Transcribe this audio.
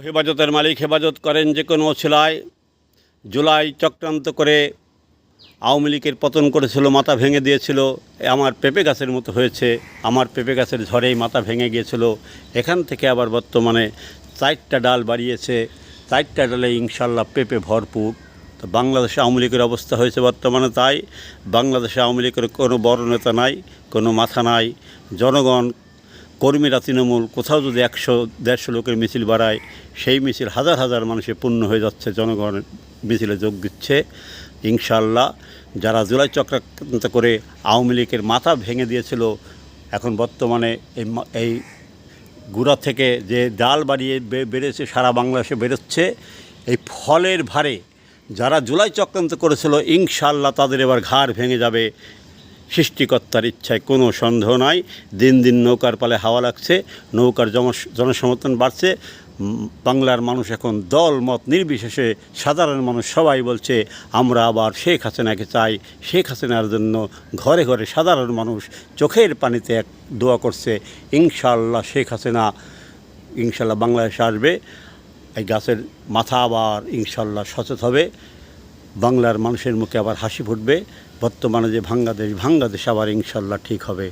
হেফাজতের মালিক হেফাজত করেন যে কোনো অছিলায়। জুলাই চক্রান্ত করে আওয়ামী লীগের পতন করেছিল, মাথা ভেঙে দিয়েছিল। আমার পেঁপে গাছের মতো হয়েছে, আমার পেঁপে গাছের ঝড়েই মাথা ভেঙে গিয়েছিল। এখান থেকে আবার বর্তমানে 4টা ডাল বাড়িয়েছে, 4টা ডালে ইনশাল্লাহ পেঁপে ভরপুর। তো বাংলাদেশে আওয়ামী লীগের অবস্থা হয়েছে বর্তমানে তাই। বাংলাদেশে আওয়ামী লীগের কোনো বড় নেতা নাই, কোনো মাথা নাই। জনগণ, কর্মীরা তৃণমূল, কোথাও যদি 100-150 লোকের মিছিল বাড়ায়, সেই মিছিল হাজার হাজার মানুষে পূর্ণ হয়ে যাচ্ছে, জনগণ মিছিলে যোগ দিচ্ছে। ইনশাল্লাহ যারা জুলাই চক্রান্ত করে আওয়ামী লীগের মাথা ভেঙে দিয়েছিল, এখন বর্তমানে এই গুড়া থেকে যে ডাল বাড়িয়ে বেড়েছে, সারা বাংলাদেশে বেরোচ্ছে, এই ফলের ভারে যারা জুলাই চক্রান্ত করেছিল ইনশাল্লাহ তাদের এবার ঘাড় ভেঙে যাবে। সৃষ্টিকর্তার ইচ্ছায় কোনো সন্দেহ নাই। দিন দিন নৌকার পালে হাওয়া লাগছে, নৌকার জনসমর্থন বাড়ছে। বাংলার মানুষ এখন দল মত নির্বিশেষে, সাধারণ মানুষ সবাই বলছে আমরা আবার শেখ হাসিনাকে চাই। শেখ হাসিনার জন্য ঘরে ঘরে সাধারণ মানুষ চোখের পানিতে এক দোয়া করছে। ইনশাল্লাহ শেখ হাসিনা ইনশাল্লাহ বাংলাদেশে আসবে। এই গাছের মাথা আবার ইনশাল্লাহ সচেত হবে, বাংলার মানুষের মুখে আবার হাসি ফুটবে। বর্তমানে যে ভাঙ্গা দেশ আবার ইনশাল্লাহ ঠিক হবে।